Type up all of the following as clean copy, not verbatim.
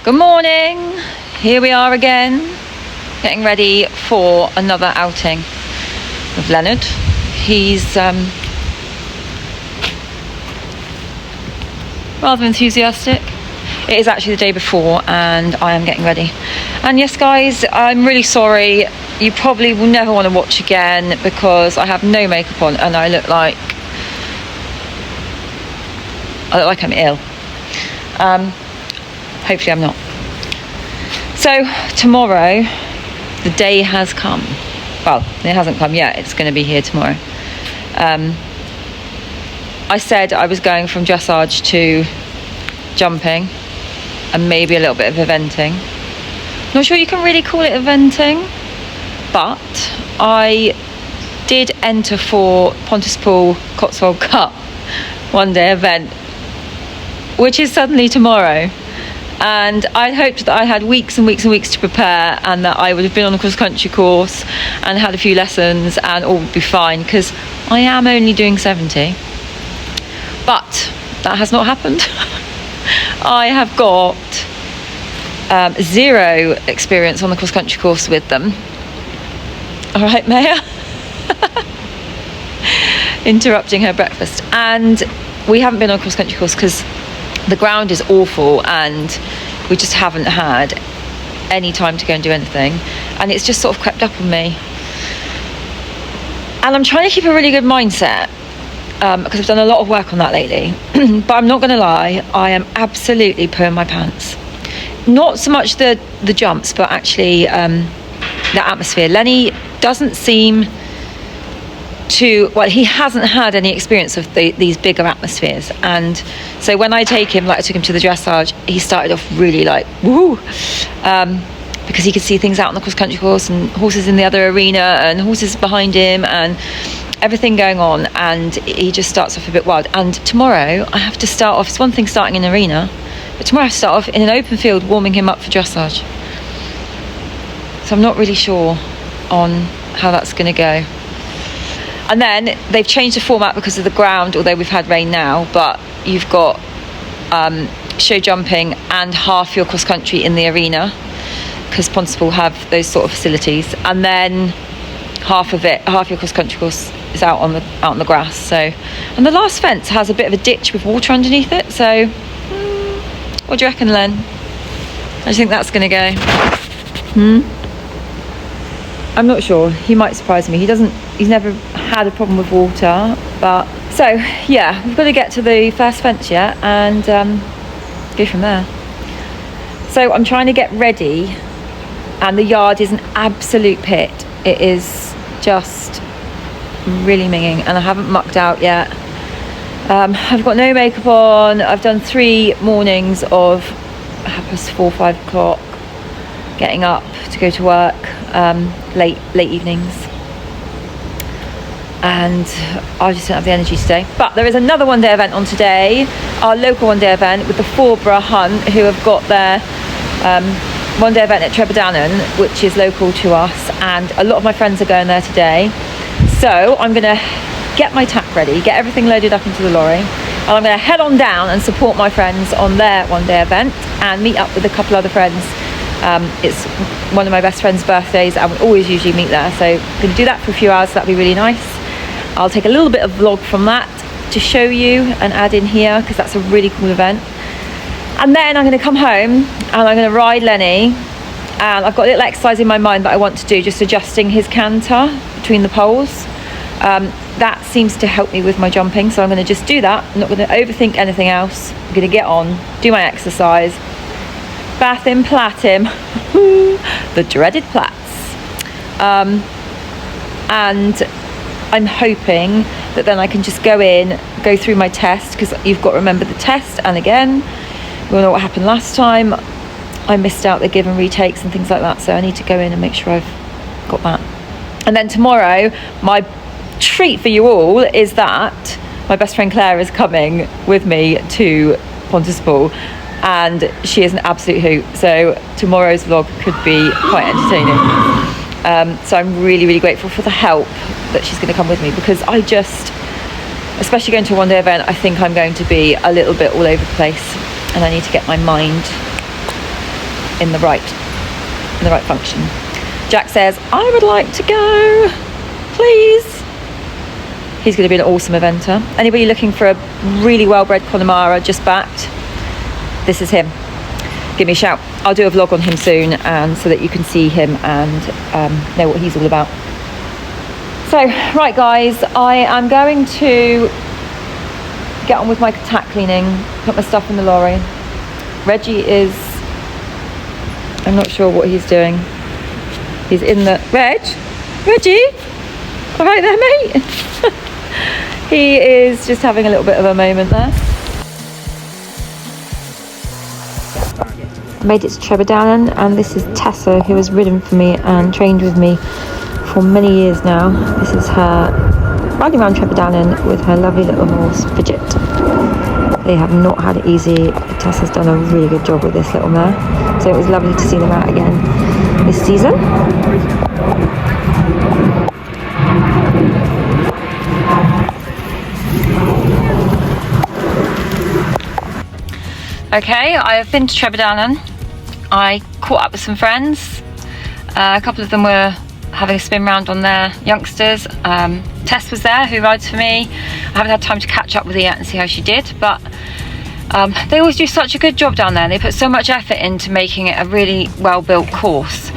Good morning. Here we are again, getting ready for another outing with Leonard. He's rather enthusiastic. It is actually the day before and I am getting ready. And yes guys, I'm really sorry. You probably will never want to watch again because I have no makeup on and I look like I'm ill. Hopefully I'm not. So tomorrow, the day has come. Well, it hasn't come yet. It's going to be here tomorrow. I said I was going from dressage to jumping and maybe a little bit of eventing. Not sure you can really call it eventing, but I did enter for Pontispool Cotswold Cup one-day event, which is suddenly tomorrow. And I'd hoped that I had weeks and weeks and weeks to prepare and that I would have been on a cross-country course and had a few lessons and all would be fine because I am only doing 70. But that has not happened. I have got zero experience on the cross-country course with them. All right, Maya? Interrupting her breakfast. And we haven't been on a cross-country course because the ground is awful and we just haven't had any time to go and do anything, and it's just sort of crept up on me. And I'm trying to keep a really good mindset because I've done a lot of work on that lately. But I'm not going to lie, I am absolutely pooing my pants. Not so much the jumps, but actually the atmosphere. Lenny doesn't seem to, well, he hasn't had any experience of these bigger atmospheres, and so when I take him, like I took him to the dressage, he started off really like woo, because he could see things out on the cross-country course and horses in the other arena and horses behind him and everything going on, and he just starts off a bit wild. And tomorrow I have to start off, it's one thing starting in an arena, but tomorrow I have to start off in an open field warming him up for dressage, so I'm not really sure on how that's going to go. And then they've changed the format because of the ground, although we've had rain now, but you've got show jumping and half your cross country in the arena because Pontispool have those sort of facilities, and then half your cross country course is out on the grass. So, and the last fence has a bit of a ditch with water underneath it. So, what do you reckon, Len? How do you think that's going to go? I'm not sure. He might surprise me. He's never had a problem with water, but so yeah, we've got to get to the first fence yet and go from there. So I'm trying to get ready, and the yard is an absolute pit. It is just really minging, and I haven't mucked out yet. I've got no makeup on. I've done 3 mornings of 4:30, 5 o'clock getting up to go to work, late evenings, and I just don't have the energy today. But there is another one-day event on today, our local one-day event with the Forborough Hunt, who have got their one-day event at Trebordannon, which is local to us, and a lot of my friends are going there today. So I'm going to get my tack ready, get everything loaded up into the lorry, and I'm going to head on down and support my friends on their one-day event and meet up with a couple other friends. It's one of my best friend's birthdays and we always usually meet there, so I'm going to do that for a few hours. That'll be really nice. I'll take a little bit of vlog from that to show you and add in here because that's a really cool event. And then I'm going to come home and I'm going to ride Lenny, and I've got a little exercise in my mind that I want to do, just adjusting his canter between the poles. That seems to help me with my jumping, so I'm going to just do that. I'm not going to overthink anything else. I'm going to get on, do my exercise, bath him, plait him, the dreaded plaits, and I'm hoping that then I can just go through my test, because you've got to remember the test. And again, we all know what happened last time. I missed out the give and retakes and things like that, so I need to go in and make sure I've got that. And then tomorrow, my treat for you all is that my best friend Claire is coming with me to Pontispool, and she is an absolute hoot, so tomorrow's vlog could be quite entertaining. So I'm really, really grateful for the help that she's going to come with me, because I just, especially going to a one-day event, I think I'm going to be a little bit all over the place, and I need to get my mind in the right function. Jack says, I would like to go, please. He's going to be an awesome eventer. Anybody looking for a really well-bred Connemara just backed, this is him. Give me a shout. I'll do a vlog on him soon, and so that you can see him and know what he's all about. So, right guys, I am going to get on with my tack cleaning, put my stuff in the lorry. Reggie is, I'm not sure what he's doing. He's in the, Reggie? All right there, mate? He is just having a little bit of a moment there. I made it to Trebordown, and this is Tessa, who has ridden for me and trained with me for many years now. This is her riding around Trebordown with her lovely little horse, Bridget. They have not had it easy. Tessa's done a really good job with this little mare, so it was lovely to see them out again this season. Okay, I have been to Trebordown. I caught up with some friends. A couple of them were having a spin round on their youngsters. Tess was there, who rides for me. I haven't had time to catch up with her yet and see how she did, but they always do such a good job down there. They put so much effort into making it a really well-built course.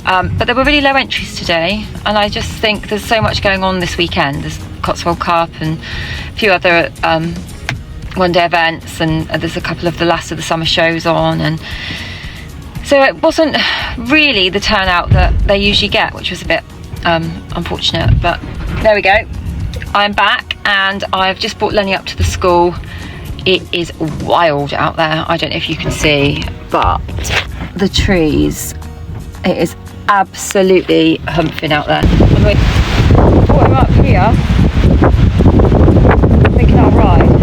But there were really low entries today, and I just think there's so much going on this weekend. There's Cotswold Cup and a few other one-day events, and there's a couple of the last of the summer shows on, and so it wasn't really the turnout that they usually get, which was a bit unfortunate, but there we go. I'm back, and I've just brought Lenny up to the school. It is wild out there. I don't know if you can see, but the trees, it is absolutely humping out there. I brought him up here, thinking I'll ride.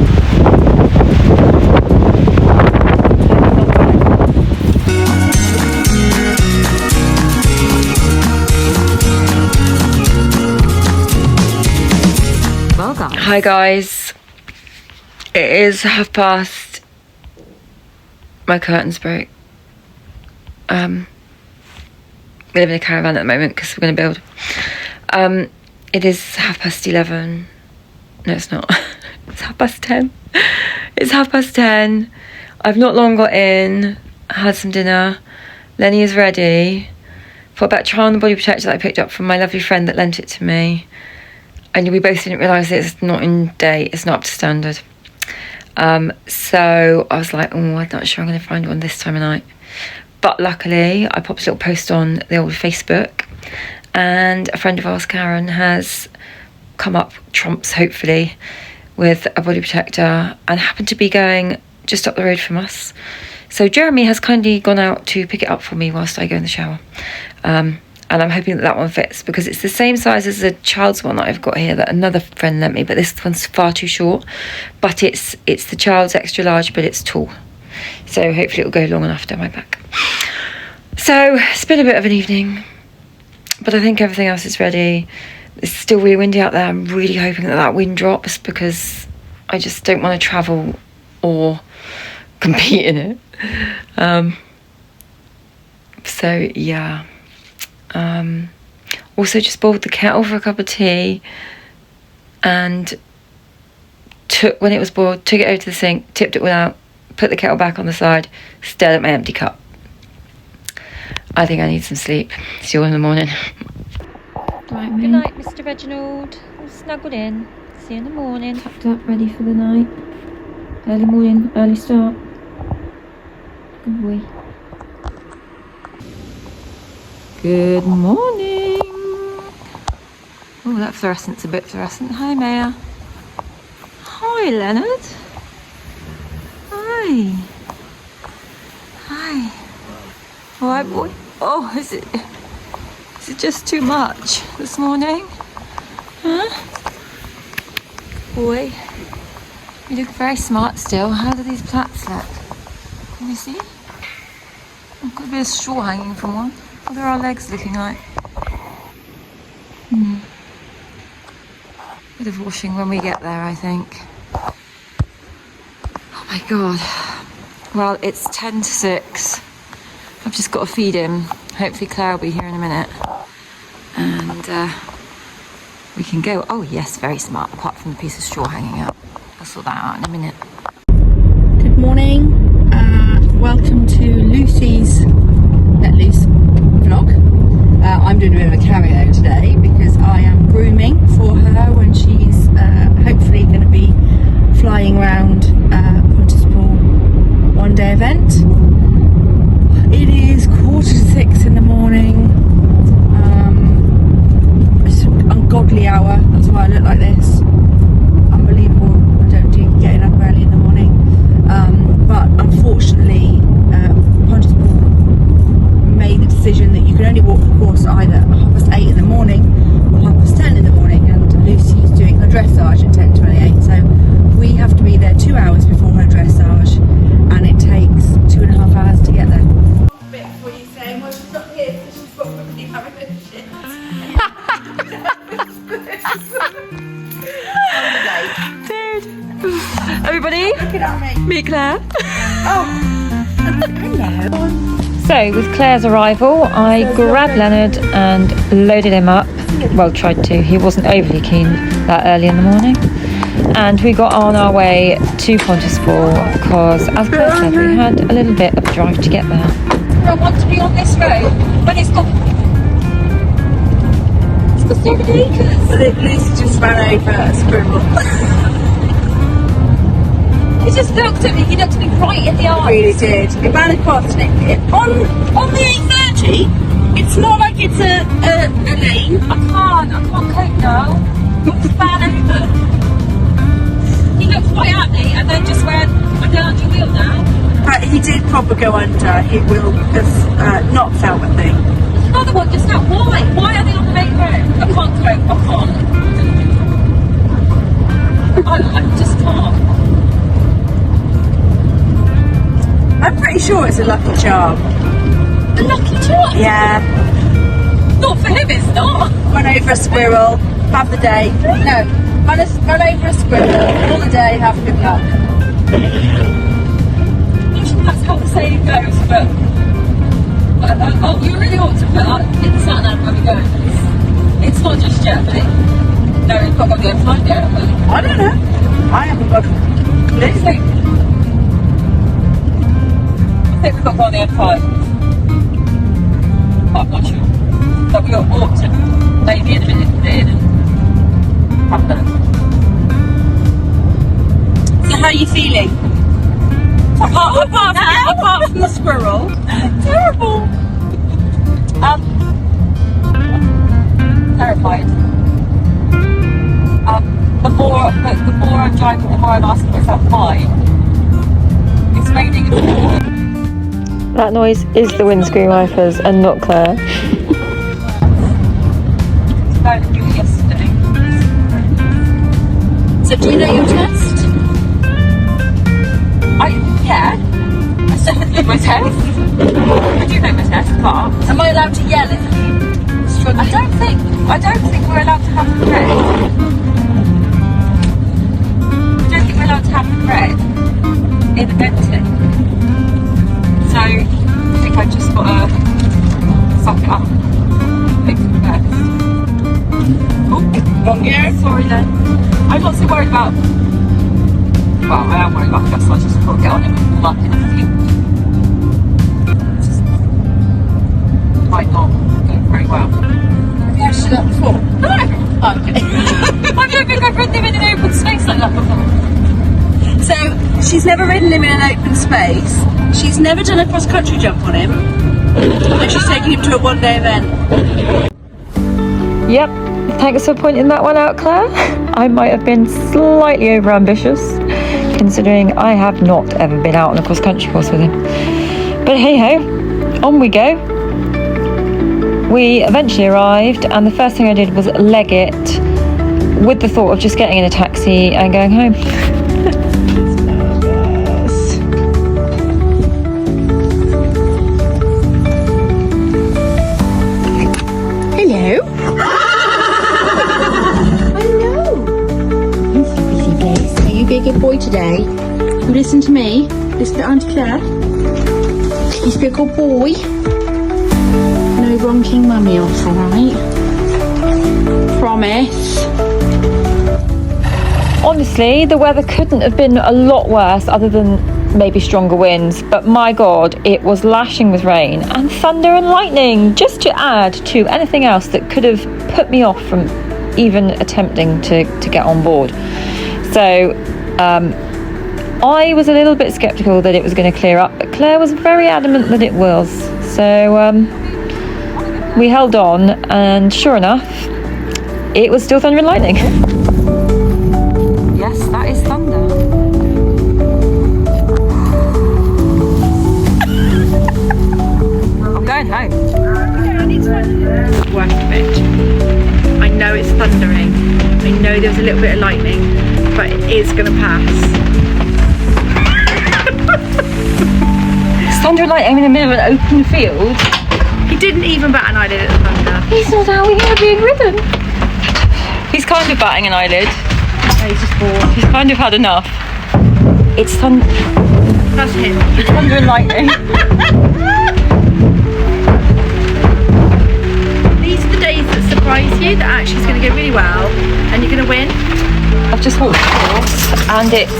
Hi guys, it is past. My curtains broke. We live in a caravan at the moment because we're going to build. It is 11:30. No, it's not. It's 10:30. It's 10:30. I've not long got in, had some dinner. Lenny is ready. Thought about trying on the body protector that I picked up from my lovely friend that lent it to me. And we both didn't realise it's not in date, it's not up to standard. So I was like, oh, I'm not sure I'm going to find one this time of night. But luckily, I popped a little post on the old Facebook, and a friend of ours, Karen, has come up trumps, hopefully, with a body protector, and happened to be going just up the road from us. So Jeremy has kindly gone out to pick it up for me whilst I go in the shower. And I'm hoping that that one fits, because it's the same size as the child's one that I've got here that another friend lent me, but this one's far too short. But it's the child's extra large, but it's tall. So hopefully it'll go long enough down my back. So it's been a bit of an evening, but I think everything else is ready. It's still really windy out there. I'm really hoping that that wind drops, because I just don't want to travel or compete in it. So yeah. Also just boiled the kettle for a cup of tea, and when it was boiled, took it over to the sink, tipped it all out, put the kettle back on the side, stared at my empty cup. I think I need some sleep. See you all in the morning. Right, good night, Mr. Reginald. I'm snuggled in. See you in the morning. Tucked up, ready for the night. Early morning, early start. Good boy. Good morning. Oh, that fluorescent's a bit fluorescent. Hi, Maya. Hi, Leonard. Hi. Hi. All right, boy. Oh, is it just too much this morning? Huh? Boy, you look very smart still. How do these plaits look? Can you see? I've got a bit of straw hanging from one. What are our legs looking like? Bit of washing when we get there, I think. Oh my god. Well, it's 10 to 6. I've just got to feed him. Hopefully Claire will be here in a minute. And we can go. Oh yes, very smart, apart from the piece of straw hanging out. I'll sort that out in a minute. Good morning. Welcome to Lucy's Let Loose vlog. I'm doing a bit of a cameo today because I am grooming for her when she's hopefully going to be flying around Pontispool one-day event. It is 5:45 in the morning. It's an ungodly hour. That's why I look like this. Unbelievable. I don't do getting up early in the morning. But unfortunately, Pontispool made the decision that you can only walk the course either at 8:30 in the morning or 10:30 in the morning, and Lucy's doing her dressage at 10:28, so we have to be there 2 hours before her dressage, and it takes 2.5 hours to get there. Bit before you say, well, she's not here, so she's probably having a shit. Dude. Everybody, Looking at me. meet Claire. Oh, hello. So, with Claire's arrival, I grabbed Leonard and loaded him up. Well, tried to. He wasn't overly keen that early in the morning. And we got on our way to Pontispool because, as Claire said, we had a little bit of a drive to get there. I want to be on this road when it's got 7 acres. I think Lucy just ran over a squirrel. He just looked at me. He looked at me right in the eye. He really did. It ran across it. On the 8:30, it's not like it's a lane. I can't cope now. It's bad over. He looked right at me and then just went, I'm going under your wheel now. But he did probably go under. He will have not felt a thing. Another one just now. Why are they on the main road? I can't cope. I just can't. I'm pretty sure it's a lucky charm. A lucky charm? Yeah. Not for him, it's not. Run over a squirrel, have the day. No, run over a squirrel, all the day, have good luck. I'm sure that's how the saying goes, but you really ought to put up in the sat nav where we go. It's not just yet, but no, we've got to go and find it. I don't know. I haven't got a clue. I think we've got to go on the M5. I'm not sure. But we ought to maybe in a minute put it in and have that. So how are you feeling? Apart from the squirrel. Terrible. Terrified. The more I'm driving, the more I'm asking myself why. It's raining. That noise is the windscreen wipers and not Claire. Yesterday. So do you know your test? Yeah. I certainly my test. I do know my test, but Am I allowed to yell if you struggle? I don't think we're allowed to have the bread. I don't think we're allowed to have the bread in the venting. So I think I've just got to suck it up. Hope for the best. Oh, Wrong gear. sorry then. I'm not so worried about. Well, I am worried about this. I just got to get on it. Luck in a few. Just might not go very well. Have you actually done that before? No. Okay. I don't think I've ridden him in an open space like that before. So she's never ridden him in an open space. She's never done a cross-country jump on him. And she's taking him to a one-day event. Yep. Thanks for pointing that one out, Claire. I might have been slightly over-ambitious, considering I have not ever been out on a cross-country course with him. But hey-ho, on we go. We eventually arrived, and the first thing I did was leg it with the thought of just getting in a taxi and going home. Hello. Hello. Busy days. Are you be a good boy today? You listen to me. Listen to Auntie Claire. He's a good boy. No bronking mummy off, alright? Promise. Honestly, the weather couldn't have been a lot worse other than maybe stronger winds, but my god, it was lashing with rain and thunder and lightning, just to add to anything else that could have put me off from even attempting to get on board. So I was a little bit skeptical that it was going to clear up, but Claire was very adamant that it was. So we held on, and sure enough, it was still thunder and lightning. Yes, that is thunder. I'm going home. Worth it. I know it's thundering. I know there's a little bit of lightning, but it is going to pass. It's thunder and lightning in the middle of an open field. He didn't even bat an eyelid at the thunder. He's not how we are being ridden. He's kind of batting an eyelid. No, he's just bored. He's kind of had enough. It's thunder. That's him. It's thunder and lightning. These are the days that surprise you, that actually it's going to go really well and you're going to win. I've just walked the course and it's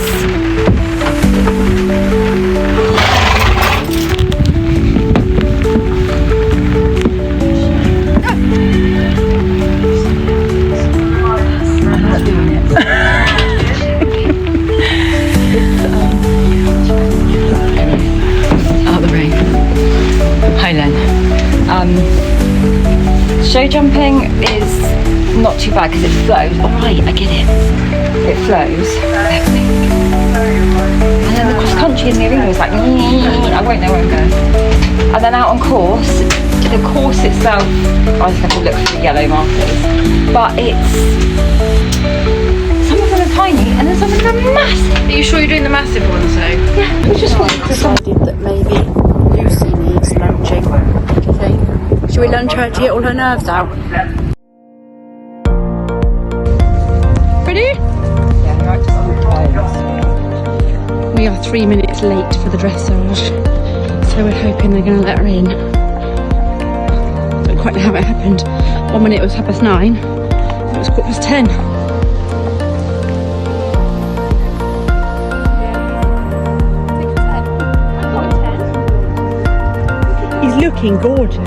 show jumping is not too bad because it flows. Alright, I get it. It flows. And then the cross country in the arena was like, I won't know where I'm going. And then out on course, the course itself, I just have to look for the yellow markers. But it's, some of them are tiny and then some of them are massive. Are you sure you're doing the massive ones though? Yeah, we just decided that maybe Lucy needs lunching. What do you think? Should we lunch her to get all her nerves out? Ready? Yeah, right, just We are 3 minutes late for the dressage, so we're hoping they're going to let her in. Don't quite know how it happened. 1 minute it was 9:30, it was 10:15. He's looking gorgeous.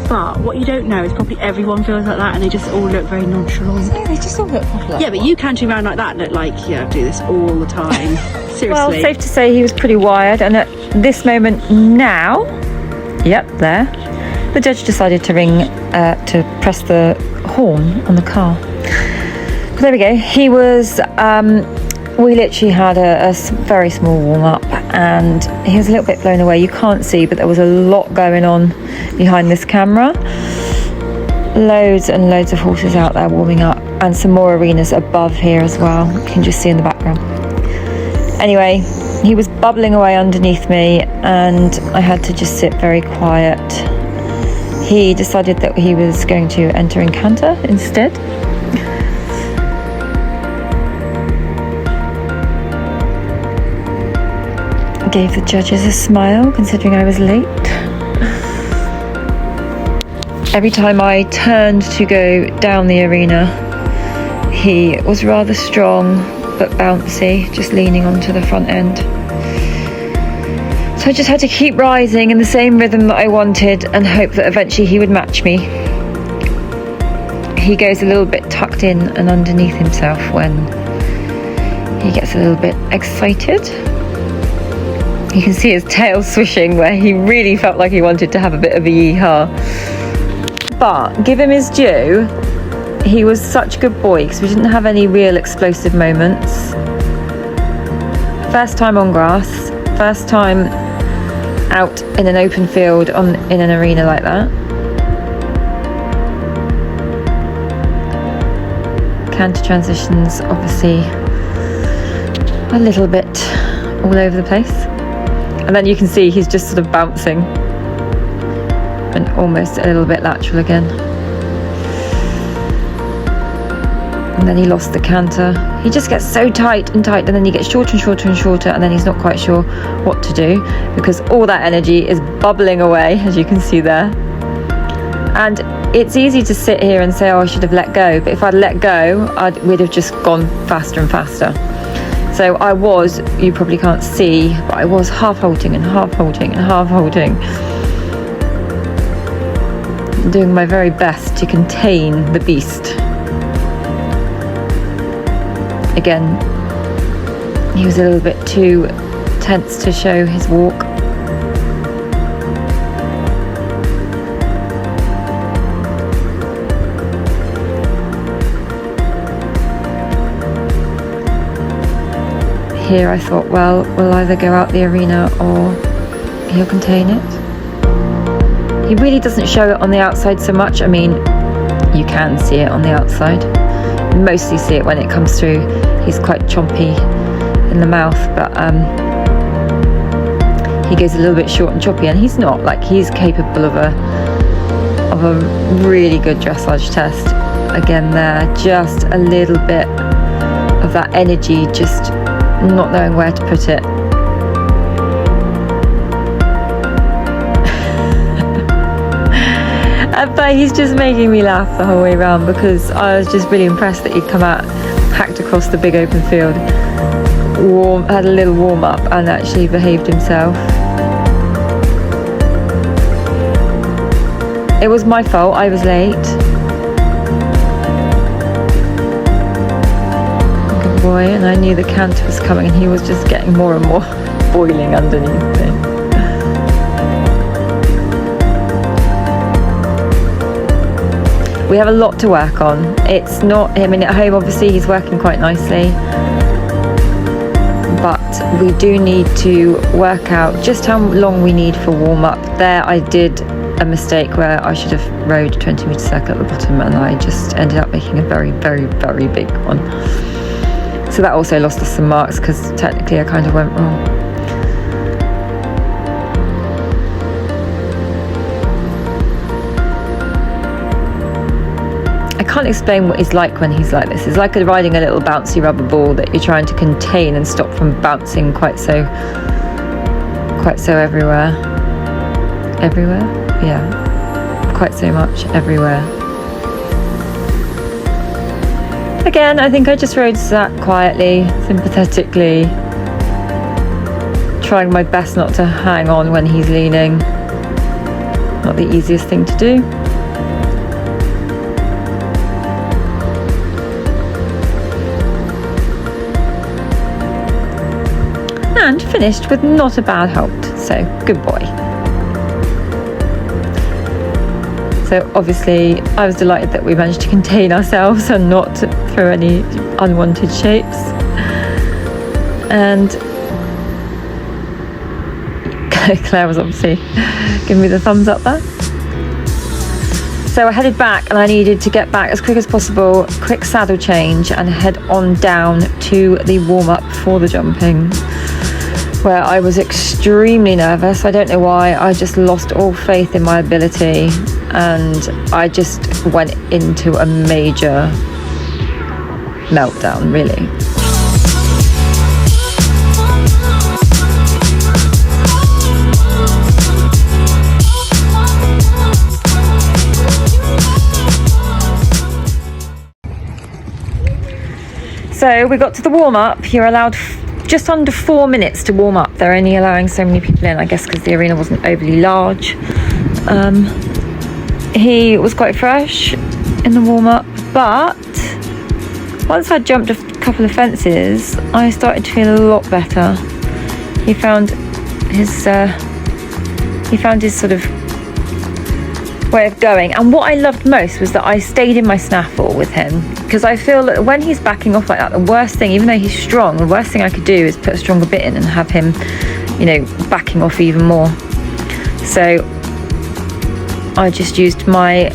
But what you don't know is probably everyone feels like that and they just all look very nonchalant. Yeah, they just all look like yeah, but you can turn around like that and look like, yeah, I do this all the time. Seriously. Well, safe to say he was pretty wired, and at this moment now, yep, there, the judge decided to ring, to press the horn on the car. But there we go. He was, we literally had a very small warm-up and he was a little bit blown away. You can't see, but there was a lot going on behind this camera. Loads and loads of horses out there warming up, and some more arenas above here as well. You can just see in the background. Anyway, he was bubbling away underneath me and I had to just sit very quiet. He decided that he was going to enter in canter instead. Gave the judges a smile considering I was late. Every time I turned to go down the arena, he was rather strong but bouncy, just leaning onto the front end. So I just had to keep rising in the same rhythm that I wanted and hope that eventually he would match me. He goes a little bit tucked in and underneath himself when he gets a little bit excited. You can see his tail swishing where he really felt like he wanted to have a bit of a yee-haw. But give him his due, he was such a good boy because we didn't have any real explosive moments. First time on grass, first time out in an open field in an arena like that. Canter transitions obviously a little bit all over the place. And then you can see he's just sort of bouncing and almost a little bit lateral again. And then he lost the canter. He just gets so tight and tight, and then he gets shorter and shorter and shorter, and then he's not quite sure what to do because all that energy is bubbling away, as you can see there. And it's easy to sit here and say, oh, I should have let go, but if I'd let go, we'd have just gone faster and faster. So I was, you probably can't see, but I was half halting and half halting and half halting, doing my very best to contain the beast. Again, he was a little bit too tense to show his walk. Here I thought, well, we'll either go out the arena or he'll contain it. He really doesn't show it on the outside so much. I mean, you can see it on the outside. You mostly see it when it comes through. He's quite chompy in the mouth, but he goes a little bit short and choppy, and he's not. Like, he's capable of a really good dressage test. Again there, just a little bit of that energy, just not knowing where to put it. But he's just making me laugh the whole way around because I was just really impressed that he'd come out, hacked across the big open field, had a little warm up and actually behaved himself. It was my fault, I was late. Good boy, and I knew the canter was coming and he was just getting more and more boiling underneath me. We have a lot to work on. It's not, I mean, at home obviously he's working quite nicely, but we do need to work out just how long we need for warm up. There I did a mistake where I should have rode a 20-metre circle at the bottom and I just ended up making a very, very, very big one. So that also lost us some marks because technically I kind of went wrong. I can't explain what he's like when he's like this. It's like riding a little bouncy rubber ball that you're trying to contain and stop from bouncing quite so everywhere. Everywhere? Yeah. Quite so much everywhere. Again, I think I just rode that quietly, sympathetically, trying my best not to hang on when he's leaning. Not the easiest thing to do. And finished with not a bad halt, so good boy. So obviously I was delighted that we managed to contain ourselves and not throw any unwanted shapes. And Claire was obviously giving me the thumbs up there. So I headed back, and I needed to get back as quick as possible, quick saddle change, and head on down to the warm-up for the jumping, where I was extremely nervous. I don't know why. I just lost all faith in my ability, and I just went into a major meltdown, really. So we got to the warm-up. You're allowed just under 4 minutes to warm up. They're only allowing so many people in, I guess, because the arena wasn't overly large. He was quite fresh in the warm-up, but once I jumped a couple of fences, I started to feel a lot better. He found his sort of way of going, and what I loved most was that I stayed in my snaffle with him, because I feel that when he's backing off like that, the worst thing, even though he's strong, the worst thing I could do is put a stronger bit in and have him, you know, backing off even more. So I just used my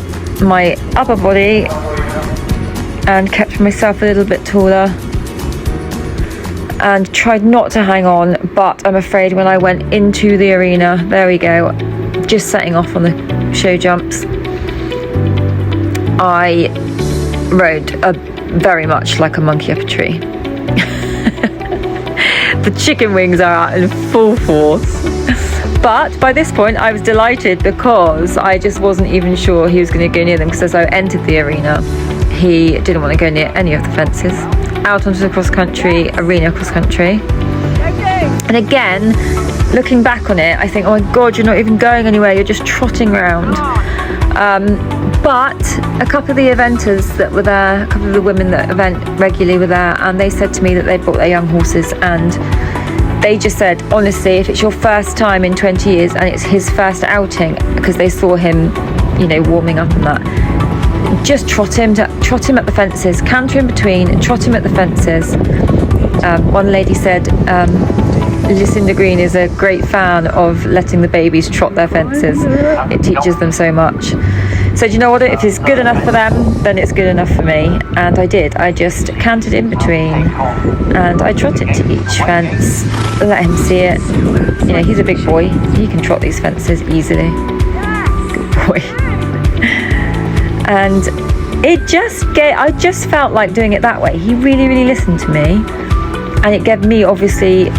upper body and kept myself a little bit taller and tried not to hang on, but I'm afraid when I went into the arena, there we go, just setting off on the show jumps, I rode very much like a monkey up a tree. The chicken wings are out in full force. But by this point I was delighted, because I just wasn't even sure he was going to go near them, because as I entered the arena, he didn't want to go near any of the fences. Out onto the arena cross country. And again, looking back on it, I think, oh my God, you're not even going anywhere, you're just trotting around. But a couple of the eventers that were there, a couple of the women that event regularly were there, and they said to me that they brought their young horses, and they just said, honestly, if it's your first time in 20 years and it's his first outing, because they saw him, you know, warming up and that, just trot him at the fences, canter in between, trot him at the fences. One lady said, Lucinda Green is a great fan of letting the babies trot their fences. It teaches them so much. So do you know what? If it's good enough for them, then it's good enough for me. And I did. I just cantered in between, and I trotted to each fence, let him see it. You know, he's a big boy. He can trot these fences easily. Good boy. And I just felt like doing it that way. He really, really listened to me, and it gave me obviously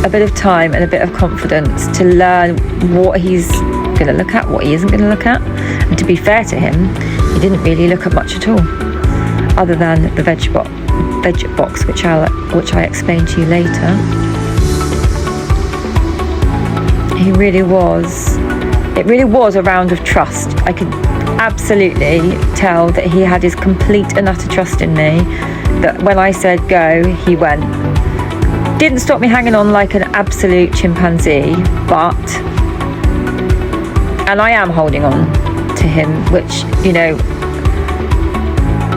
a bit of time and a bit of confidence to learn what he's going to look at, what he isn't going to look at. And to be fair to him, he didn't really look at much at all, other than the veg box, which I explain to you later. It really was a round of trust. I could absolutely tell that he had his complete and utter trust in me, that when I said go, he went. Didn't stop me hanging on like an absolute chimpanzee, and I am holding on to him, which, you know,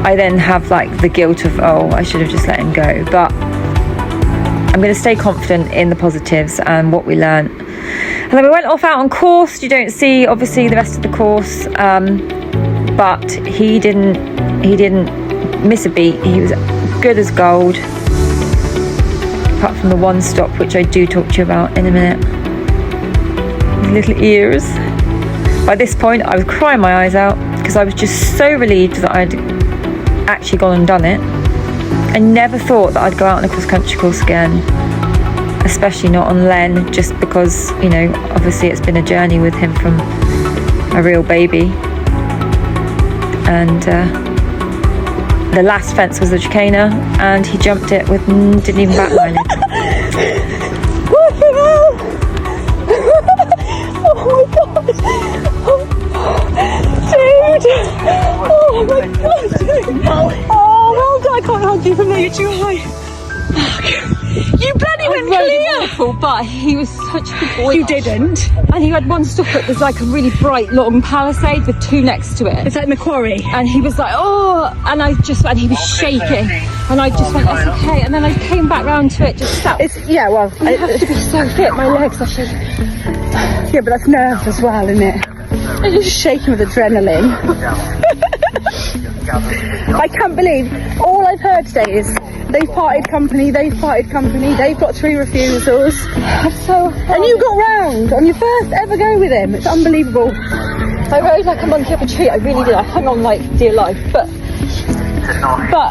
I then have like the guilt of, oh, I should have just let him go. But I'm going to stay confident in the positives and what we learned. And then we went off out on course. You don't see obviously the rest of the course, but he didn't miss a beat. He was good as gold, apart from the one stop, which I do talk to you about in a minute. His little ears. By this point I was crying my eyes out, because I was just so relieved that I'd actually gone and done it. I never thought that I'd go out on a cross-country course again, especially not on Len, just because, you know, obviously it's been a journey with him from a real baby. And the last fence was the chicana, and he jumped it with didn't even bat an eyelid. Oh my God! Dude! Oh my God! Dude. Oh, well done! I can't hug you from there, you're too high. You bloody went clear! Awful, but he was such a good boy. You didn't. And he had one stop at, there's like a really bright long palisade with two next to it. It's like Macquarie. And he was like, oh, and he was shaking. And I just went, it's okay. And then I came back round to it, just sat. Yeah, well, I have to be so fit, my legs are shaking. Yeah, but that's nerves as well, isn't it? I'm just shaking with adrenaline. I can't believe all I've heard today is they've parted company, they've got 3 refusals. And you got round on your first ever go with him. It's unbelievable. I rode like a monkey up a tree, I really did. I hung on like dear life, but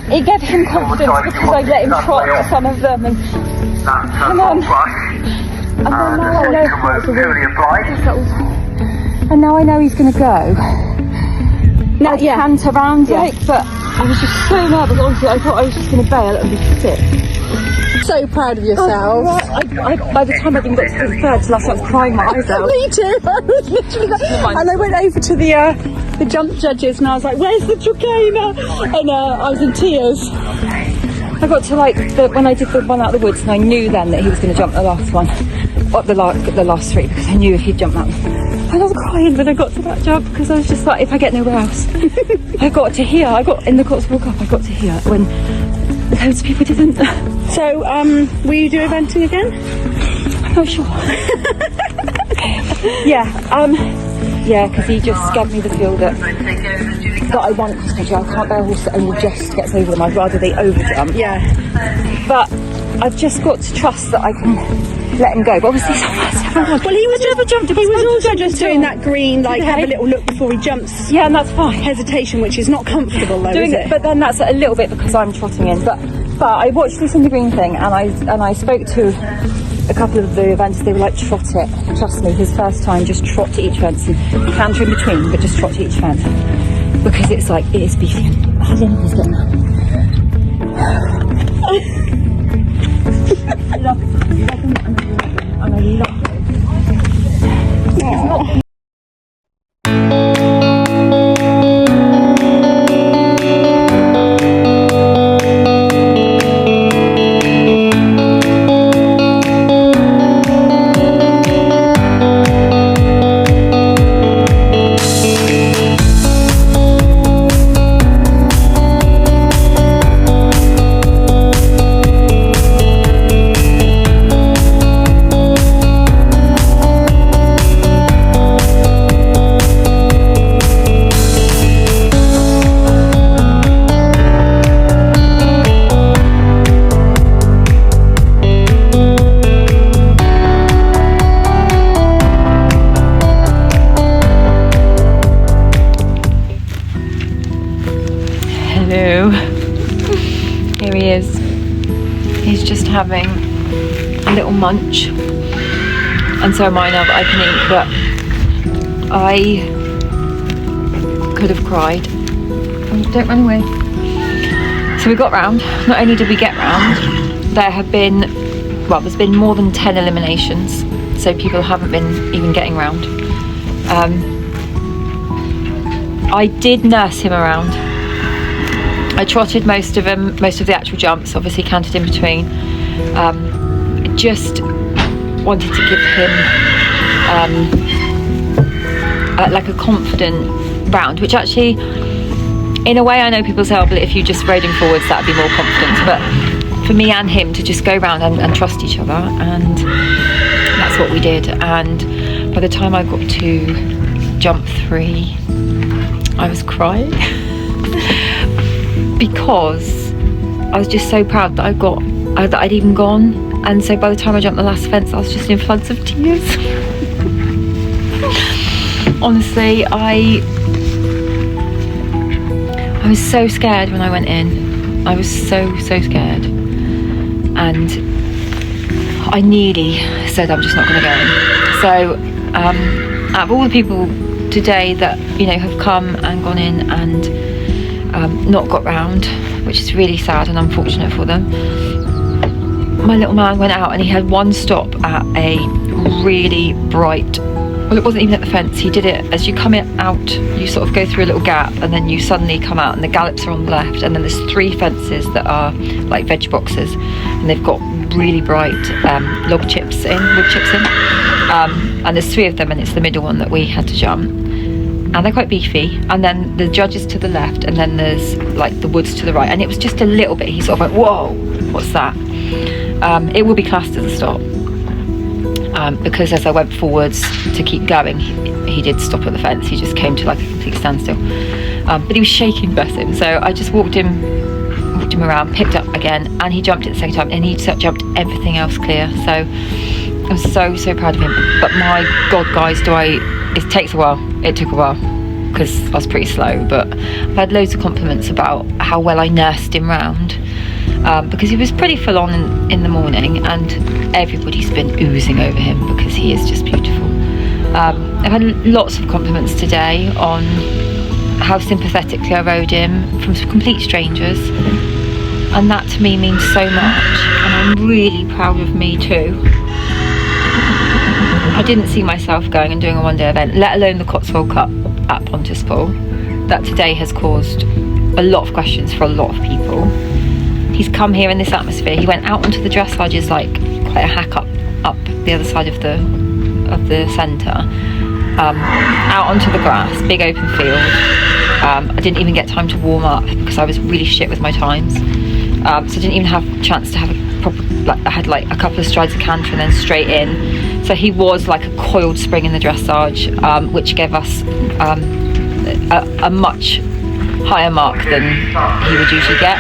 it gave him confidence because I let him trot to some of them, and then now I know he's going to go. Now I can't around like, but I was just so nervous. Honestly, I thought I was just going to bail and be sick. So proud of yourself. By the time I even got to the third, till I was crying my eyes out. Me too. I was literally like, and I went over to the jump judges and I was like, "Where's the Trakehner?" And I was in tears. I got to like when I did the one out of the woods, and I knew then that he was going to jump the last one, or the last 3, because I knew if he'd jump that one. And I was crying when I got to that jump, because I was just like, if I get nowhere else, I got to here. I got in the Cotswold Cup. I got to here when loads of people didn't. So, will you do eventing again? I'm not sure. Yeah, because he just gave me the feel that I want cross country. I can't bear a horse that only just gets over them. I'd rather they overjump. Yeah. But I've just got to trust that I can let him go. But obviously, well, he was never jumped. He was also just doing that green, like have a little look before he jumps. Yeah, and that's fine. Hesitation, which is not comfortable though, doing is it? But then that's a little bit because I'm trotting in. But I watched this in the green thing, and I spoke to a couple of the events. They were like, trot it. Trust me, his first time, just trot to each fence and canter in between, but just trot to each fence, because it's like it is beefy. I don't know who's getting that. I love it. And I love it. Here he is. He's just having a little munch, and so mine are, I can eat, but I could have cried. Oh, don't run away. So we got round. Not only did we get round, there's been more than 10 eliminations, so people haven't been even getting round. I did nurse him around. I trotted most of the actual jumps, obviously counted in between. Just wanted to give him like a confident round, which actually, in a way, I know people say, oh, but if you just rode him forwards, that'd be more confidence. But for me and him to just go round and trust each other, and that's what we did. And by the time I got to jump 3, I was crying. Because I was just so proud that that I'd even gone, and so by the time I jumped the last fence, I was just in floods of tears. Honestly, I was so scared when I went in. I was so scared, and I nearly said I'm just not going to go in. So out of all the people today that have come and gone in and not got round, which is really sad and unfortunate for them, my little man went out and he had one stop at a really bright, well, it wasn't even at the fence, he did it as you come out, you sort of go through a little gap and then you suddenly come out, and the gallops are on the left, and then there's 3 fences that are like veg boxes, and they've got really bright wood chips in, and there's 3 of them, and it's the middle one that we had to jump. And they're quite beefy, and then the judges to the left, and then there's like the woods to the right, and it was just a little bit, he sort of went, whoa, what's that? It will be classed as a stop. because as I went forwards to keep going, he did stop at the fence. He just came to like a complete standstill. But he was shaking, bless him. So I just walked him around, picked up again, and he jumped it the second time, and he jumped everything else clear. So I'm so proud of him. But my God, guys, it takes a while. It took a while because I was pretty slow, but I've had loads of compliments about how well I nursed him round, because he was pretty full on in the morning, and everybody's been oozing over him because he is just beautiful. I've had lots of compliments today on how sympathetically I rode him from complete strangers, and that to me means so much, and I'm really proud of me too. I didn't see myself going and doing a one-day event, let alone the Cotswold Cup at Pontispool, that today has caused a lot of questions for a lot of people. He's come here in this atmosphere. He went out onto the dressages, like quite a hack up the other side of the centre, out onto the grass, big open field. I didn't even get time to warm up because I was really shit with my times. So I didn't even have a chance to have a proper, I had like a couple of strides of canter and then straight in. So he was like a coiled spring in the dressage, which gave us a much higher mark than he would usually get.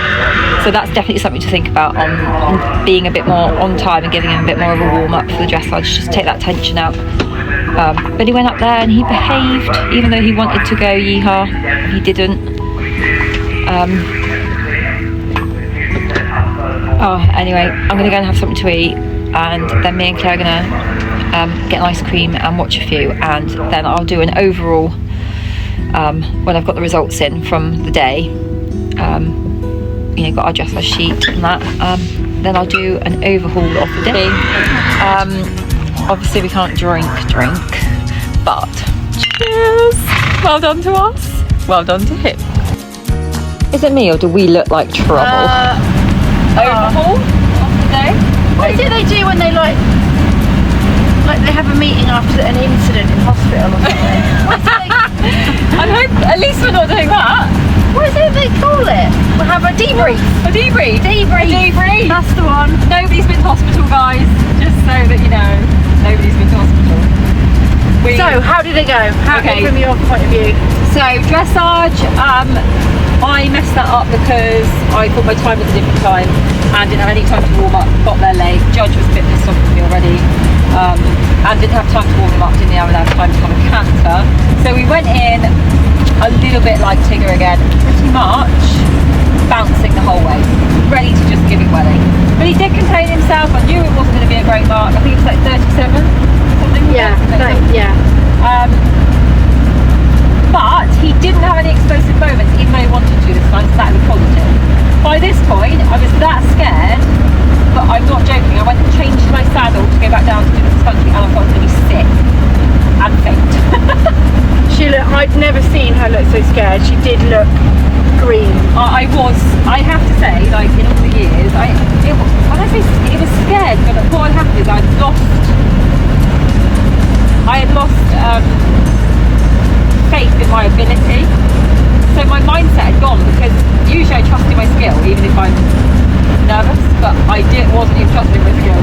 So that's definitely something to think about on being a bit more on time and giving him a bit more of a warm up for the dressage, just take that tension out. But he went up there and he behaved, even though he wanted to go yeehaw, he didn't. Anyway, I'm going to go and have something to eat, and then me and Claire are going to get an ice cream and watch a few, and then I'll do an overall, when I've got the results in from the day, got our dressage sheet and that, then I'll do an overhaul of the day. Obviously we can't drink, but cheers! Well done to us, well done to him. Is it me or do we look like trouble? Overhaul of the day? What is it they do when they like they have a meeting after an incident in hospital or something? I hope at least we're not doing that. What is it they call it? We'll have a debrief. A debrief. Debrief. That's the one. Nobody's been to hospital, guys. Just so that you know, nobody's been to hospital. So how did it go? From your point of view? So dressage, I messed that up because I thought my time was a different time and didn't have any time to warm up, got there late. Judge was a bit pissed off with me already, and didn't have time to warm him up, didn't have enough time to have a canter. So we went in a little bit like Tigger again, pretty much bouncing the whole way, ready to just give it welly. But he did contain himself. I knew it wasn't going to be a great mark. I think it was like 37 something. Yeah, but he didn't have any explosive moments, even though he wanted to this time, so that was positive. By this point, I was that scared, but I'm not joking. I went and changed my saddle to go back down to do the country, and I thought I was going to be sick and faint. I'd never seen her look so scared. She did look green. I have to say, like in all the years, it was scared, but what had happened is I had lost faith in my ability, so my mindset had gone, because usually I trust in my skill even if I'm nervous, but wasn't even trusting in my skill,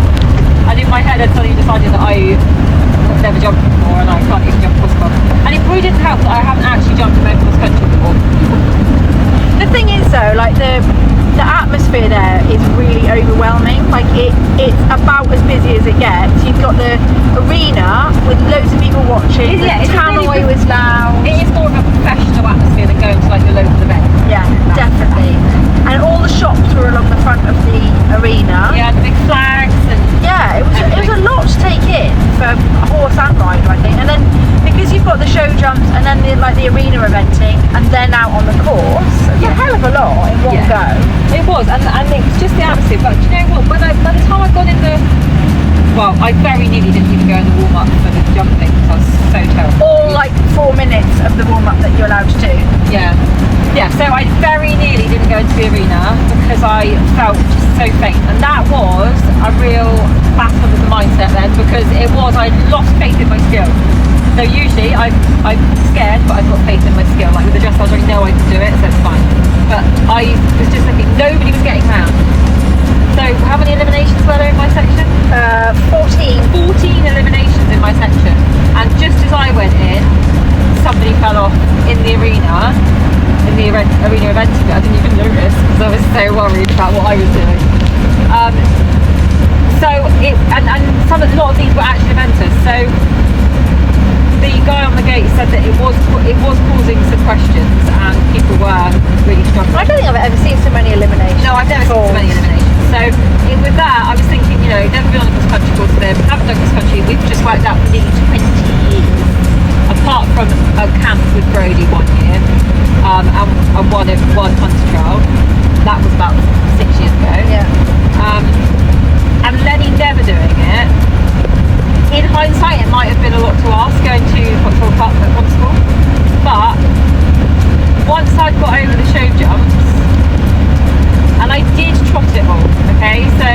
and in my head I'd suddenly decided that I've never jumped before and I can't even jump cross-country, and it really didn't help that I haven't actually jumped a motor cross-country before. The thing is though, like the atmosphere there is really overwhelming. Like it's about as busy as it gets. You've got the arena with loads of people watching. Yeah, the tannoy was loud. It is more of a professional atmosphere than going to like the local event. Yeah, definitely. And all the shops were along the front of the arena. Yeah, the big flags and yeah, it was a lot to take in for a horse and rider, I think. And then because you've got the show jumps and then the arena eventing and then out on the course, it's a hell of a lot in one go. It was, and it was just the atmosphere. But do you know what? By the time I'd gone in I very nearly didn't even go in the warm up for the jumping because I was so terrible. All like 4 minutes of the warm up that you're allowed to do. Yeah. So I very nearly didn't go into the arena because I felt just so faint, and that was a real battle with the mindset then, because I lost faith in my skill. So usually I'm scared, but I've got faith in my skill. Like with the dressage, I know I can do it, so it's fine. But I was just looking, nobody was getting round. So how many eliminations were there in my section? 14. 14 eliminations. as I went in, somebody fell off in the arena event. I didn't even notice because I was so worried about what I was doing. A lot of these were actually eventers. So the guy on the gate said that it was causing some questions and people were really struggling. I don't think I've ever seen so many eliminations. No, I've never seen so many eliminations. So with that, I was thinking, you know, never been on a cross country course with them, haven't done cross country. We've just worked out for nearly 20 years, apart from a camp with Brody one year, and one hunter trial. That was about 6 years ago. Yeah. And Lenny never doing it. In hindsight, it might have been a lot to ask going to Cotswold Park at Pontispool, but once I'd got over the show jumps, and I did trot it all, okay, so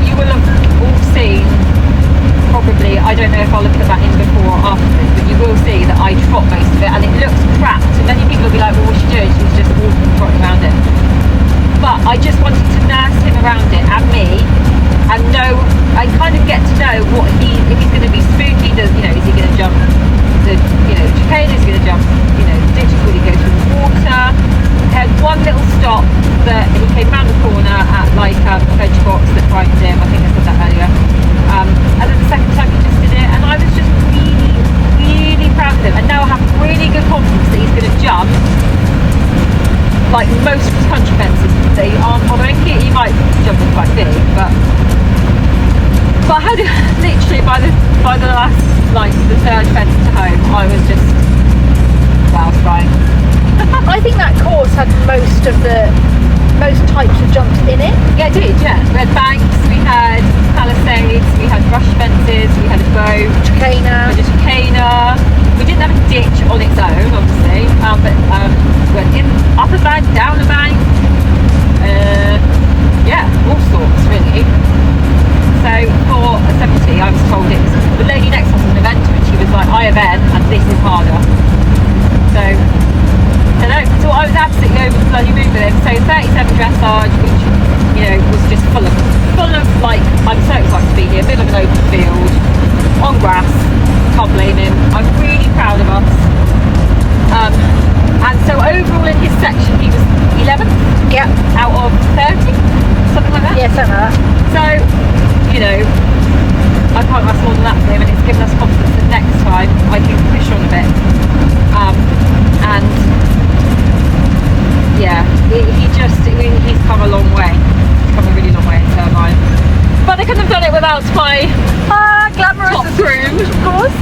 you will have all seen, probably, I don't know if I'll have put that in before or after this, but you will see that I trot most of it, and it looks crap, so many people will be like, well, what's she doing? She's just walking, trotting around it. But I just wanted to nurse him around it and me, and know, I kind of get to know what if he's going to be spooky, is he going to jump the, chicane, is he going to jump, ditches, will he go through the water? He had one little stop that he came round the corner at like a veg box that frightened him, I think I said that earlier. And then the second time he just did it, and I was just really, really proud of him. And now I have really good confidence that he's going to jump like most country fences they aren't following. He might jump in quite big, but I had literally by the last, like the third fence to home, I was just crying. I think that course had most types of jumps in it. Yeah, it did, yeah. We had banks, we had palisades, we had brush fences, we had a boat, chicana. We didn't have a ditch on its own, obviously, but went in, up a bank, down a bank, all sorts really. So for a 70, I was told it was, the lady next to us was an eventer, and she was like, I event and this is harder. So I was absolutely over the bloody moon with him. So 37 dressage, which was just full of like, I'm so excited to be here, middle of an open field, on grass, can't blame him. I'm really proud of us. And so overall in his section he was 11th, out of 30, something like that. Yeah, something like that. So I can't ask more than that for him, and it's given us confidence that next time I can push on a bit. And yeah, he's come a long way. He's come a really long way in Turbine. But they couldn't have done it without my glamorous top groom, of course.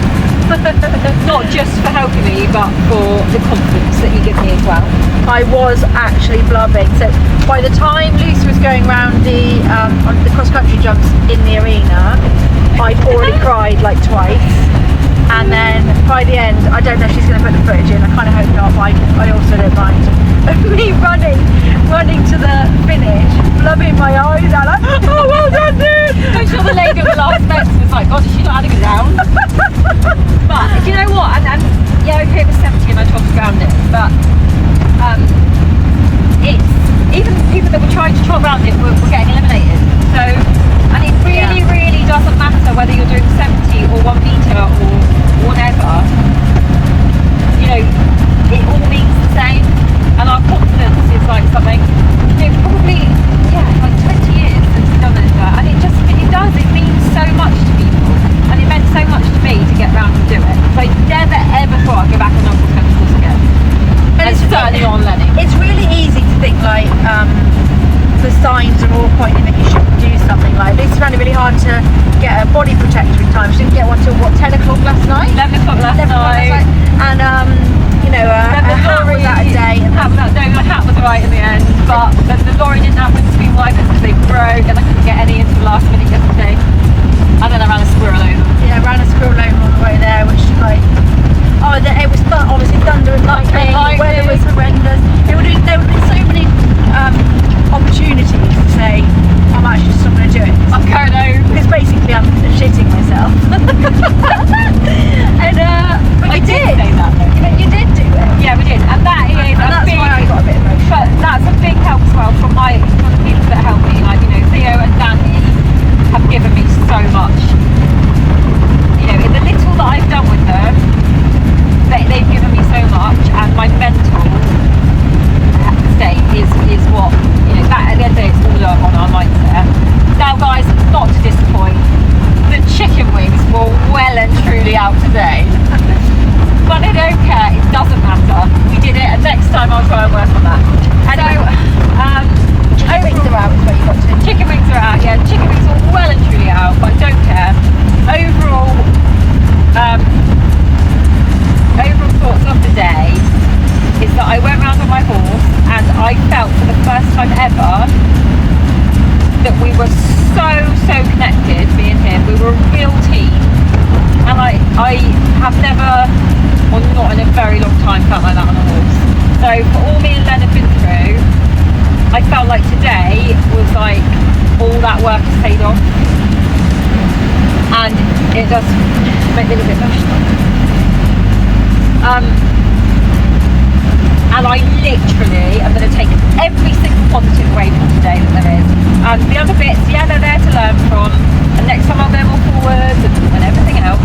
Not just for helping me, but for the confidence that he gives me as well. I was actually blubbing. So by the time Lucy was going round the cross-country jumps in the arena, I'd already cried like twice. And then by the end, I don't know if she's going to put the footage in, I kind of hope not, but I also don't mind. Me running to the finish, blubbing my eyes out like, oh, well done, dude! I'm sure the lady at the last fence was like, God, is she not having a round? But do you know what? And yeah, okay, it was 70 and I trotted around it, but it's, even people that were trying to trot around it were getting eliminated. So, and it really doesn't matter whether you're doing 70 or 1 metre or whatever. It all means the same. And our confidence is like something, probably, like 20 years since we've done it. And it does, it means so much to people. And it meant so much to me to get round and do it. So I never ever thought I'd go back on a cross-country course again. And it's certainly on Lenny. It's really easy to think like, the signs are all pointing that you should do something like this. It's found it really hard to get a body protector in time. She didn't get one till 10 o'clock last night? 11 o'clock last night. And a hat was out of date. The hat was alright in the end, but the lorry didn't have windscreen wipers because they broke and I couldn't get any until the last minute yesterday. And then I ran a squirrel over. Yeah, I ran a squirrel over on the way there, which is like, it was obviously thunder and lightning, the weather was horrendous. There would have been so many opportunities to say, I'm actually just not going to do it. I'm going home. Because basically I'm shitting myself. And but I you did say that though. You did do it. Yeah, we did, and that's why I got a bit emotional. But that's a big help as well from the people that help me, like Theo and Danny have given me have never, or not in a very long time, felt like that on a horse. So for all me and Len have been through, I felt like today was like all that work has paid off, and it does make me a bit emotional. And I literally am going to take every single positive away from today that there is. And the other bits, yeah, they're there to learn from. And next time I'll go more forward and everything else.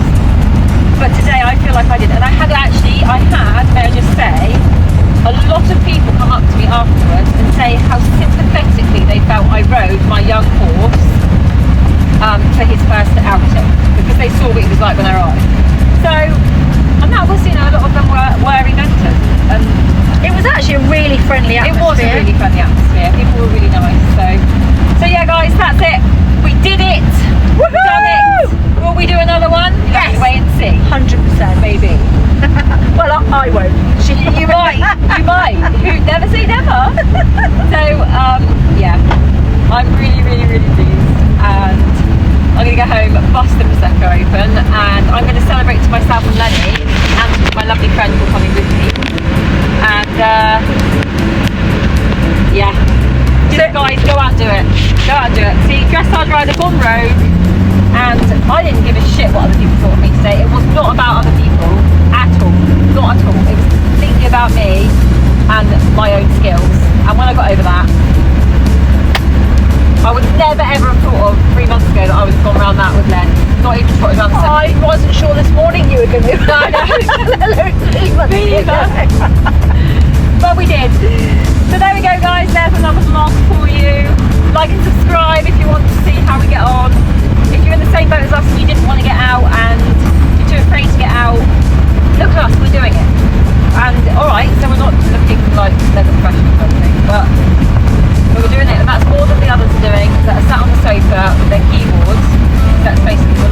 But today I feel like I did. And I had, may I just say, a lot of people come up to me afterwards and say how sympathetically they felt I rode my young horse for his first outing, because they saw what he was like when I arrived. So, and that was, you know, a lot of them were mentors. And It was actually a really friendly atmosphere. it was a really friendly atmosphere. People were really nice. So yeah, guys, that's it. We did it. Woohoo! Done it. Will we do another one? You'll have to wait and see. 100%. Maybe. Well, I won't. You might. You might. You never say never. So yeah, I'm really, really, really pleased, and I'm going to go home, bust the Prosecco open, and I'm going to celebrate to myself and Lenny, and my lovely friend who will coming with me. And yeah, just guys, go out and do it. Go out and do it. See, Dressage rider gone rogue, and I didn't give a shit what other people thought of me today. It was not about other people at all. Not at all. It was completely about me and my own skills. And when I got over that, I would never ever have thought of 3 months ago that I would have gone around that with Len. Not even trotted around the I wasn't sure this morning you were going to. Me either. But we did. So there we go, guys. There's another vlog for you. Like and subscribe if you want to see how we get on. If you're in the same boat as us and you didn't want to get out and you're too afraid to get out, look at us, we're doing it. And alright, so we're not looking like leather professionals or something, but we're doing it, and that's more than the others are doing, that are sat on the sofa with their keyboards. That's basically what